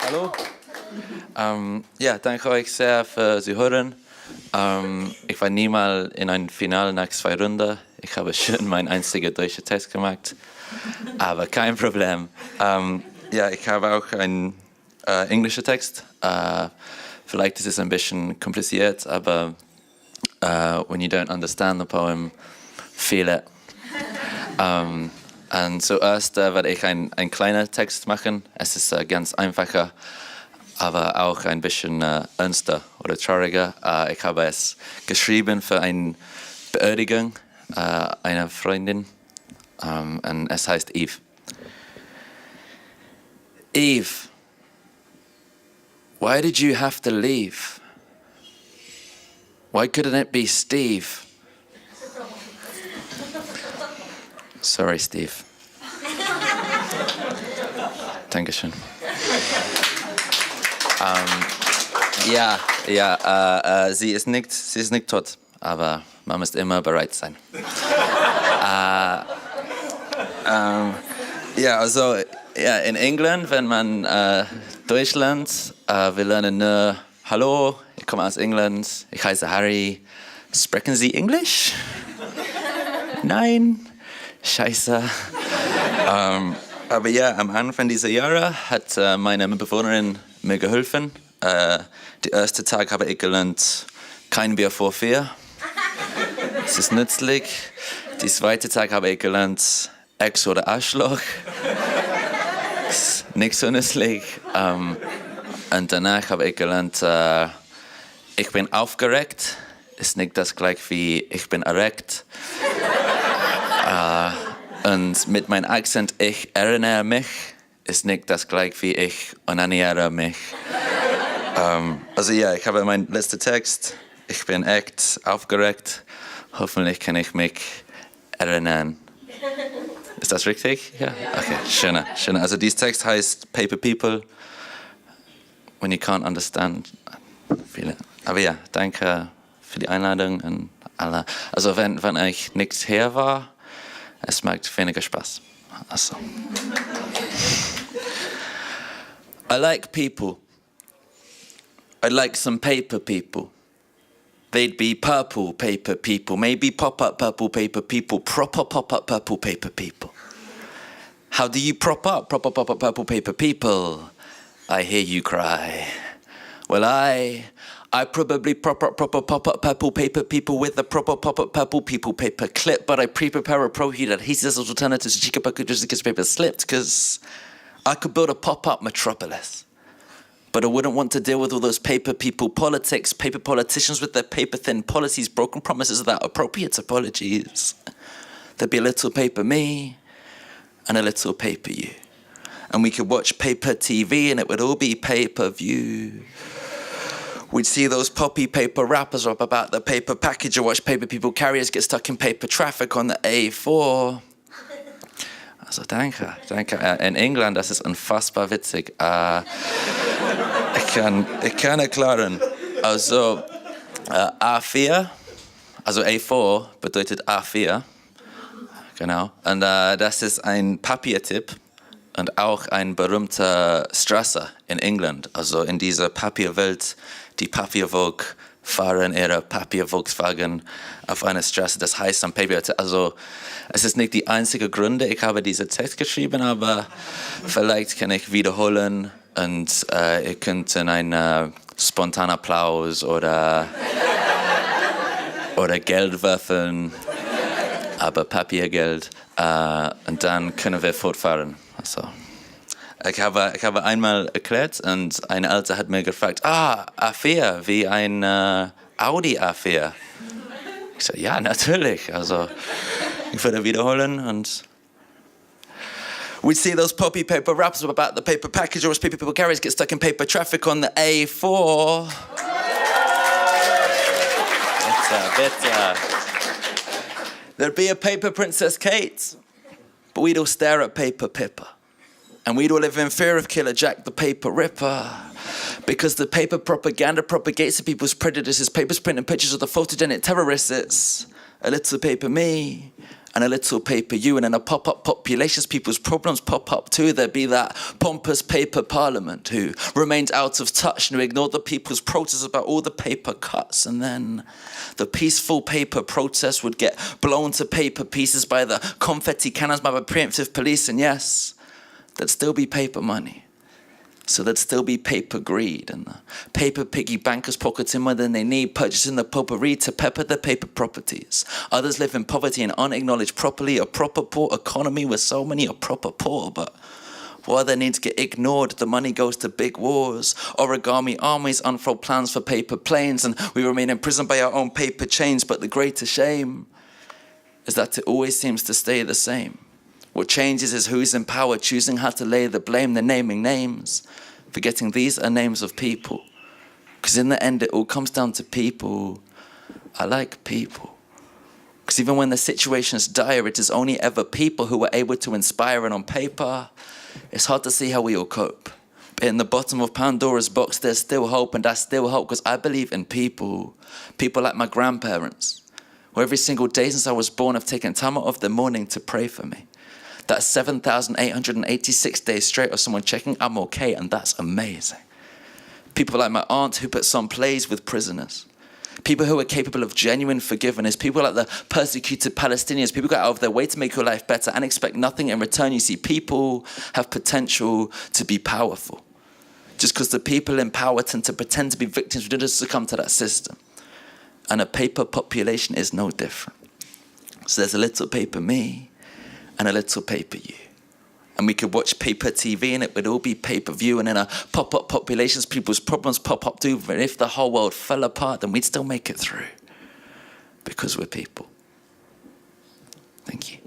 Hallo. Ja, danke euch sehr für Zuhören. Ich war nie mal in einem Finale nach 2 Runden. Ich habe schon meinen einzigen deutschen Text gemacht, aber kein Problem. Ja, ich habe auch einen englischen Text. Vielleicht ist es ein bisschen kompliziert, aber when you don't understand the poem, feel it. Und zuerst werde ich einen kleinen Text machen. Es ist ganz einfacher, aber auch ein bisschen ernster oder trauriger. Ich habe es geschrieben für eine Beerdigung einer Freundin. Und es heißt Eve. Eve, why did you have to leave? Why couldn't it be Steve? Sorry, Steve. Dankeschön. Sie ist nicht tot, aber man muss immer bereit sein. In England, wenn man Deutschland, wir lernen nur Hallo, ich komme aus England, ich heiße Harry. Sprechen Sie Englisch? Nein? Scheiße. Aber ja, am Anfang dieser Jahre hat meine Mitbewohnerin mir geholfen. Der erste Tag habe ich gelernt, kein Bier vor 4. Es ist nützlich. Der zweite Tag habe ich gelernt, Ex oder Arschloch. Ist nicht so nützlich. Und danach habe ich gelernt, ich bin aufgeregt. Ist nicht das gleiche wie ich bin erregt. Und mit meinem Akzent, ich erinnere mich, ist nicht das gleiche wie ich onaniere mich. Ich habe meinen letzten Text. Ich bin echt aufgeregt. Hoffentlich kann ich mich erinnern. Ist das richtig? Ja? Okay, schöner. Also dieser Text heißt Paper People. When you can't understand. Aber ja, danke für die Einladung und alle. Also wenn ich nicht hier war, es macht weniger Spaß. Also. I like people. I'd like some paper people. They'd be purple paper people, maybe pop-up purple paper people, proper pop-up purple paper people. How do you prop up purple paper people? I hear you cry. Well, I probably pop-up purple paper people with a proper pop-up purple people paper clip, but I pre-prepare a pro-heat adhesives as alternatives to cheaper paper slipped, because I could build a pop-up metropolis. But I wouldn't want to deal with all those paper people politics, paper politicians with their paper-thin policies, broken promises without appropriate apologies. There'd be a little paper me and a little paper you. And we could watch paper TV and it would all be pay-per-view. We'd see those poppy paper rappers rap about the paper package or watch paper people carriers get stuck in paper traffic on the A4. Also danke. In England, das ist unfassbar witzig. Ich kann erklären. Also A4, also A4 bedeutet A4. Genau. Und das ist ein Papiertipp und auch ein berühmter Straße in England. Also in dieser Papierwelt, die Papiervogue fahren ihre Papier-Volkswagen auf einer Straße, das heißt am Papier. Also es ist nicht die einzige Gründe, ich habe diesen Text geschrieben, aber vielleicht kann ich wiederholen und ihr könnt in einen spontanen Applaus oder Geld werfen, aber Papiergeld, und dann können wir fortfahren. Also. Ich habe einmal erklärt und eine Alte hat mir gefragt, A4, wie ein Audi A4. Ich so, ja, natürlich. Also, ich würde wiederholen und we'd see those poppy paper raps about the paper package or as paper people carriers get stuck in paper traffic on the A4. Bitter. There'd be a paper Princess Kate, but we'd all stare at paper Pippa. And we'd all live in fear of Killer Jack the Paper Ripper. Because the paper propaganda propagates to people's prejudices. Papers printing pictures of the photogenic terrorists. It's a little paper me and a little paper you, and in a pop-up populations, people's problems pop up too. There'd be that pompous paper parliament who remained out of touch and who ignored the people's protests about all the paper cuts, and then the peaceful paper protest would get blown to paper pieces by the confetti cannons by the preemptive police, and yes, there'd still be paper money. So there'd still be paper greed, and the paper piggy bankers pocketing more than they need, purchasing the potpourri to pepper their paper properties. Others live in poverty and unacknowledged properly. A proper poor economy where so many are proper poor, but while their needs get ignored, the money goes to big wars. Origami armies unfold plans for paper planes, and we remain imprisoned by our own paper chains. But the greater shame is that it always seems to stay the same. What changes is who's in power, choosing how to lay the blame, they're naming names, forgetting these are names of people. Because in the end, it all comes down to people. I like people. Because even when the situation's dire, it is only ever people who are able to inspire, and on paper, it's hard to see how we all cope. But in the bottom of Pandora's box, there's still hope, and I still hope because I believe in people. People like my grandparents, who every single day since I was born have taken time out of their morning to pray for me. That's 7,886 days straight of someone checking I'm okay, and that's amazing. People like my aunt who put some plays with prisoners. People who are capable of genuine forgiveness. People like the persecuted Palestinians. People go out of their way to make your life better and expect nothing in return. You see, people have potential to be powerful. Just because the people in power tend to pretend to be victims, we didn't succumb to that system. And a paper population is no different. So there's a little paper me, and a little paper you. And we could watch paper TV and it would all be pay-per-view, and in a pop-up populations, people's problems pop up too. But if the whole world fell apart, then we'd still make it through. Because we're people. Thank you.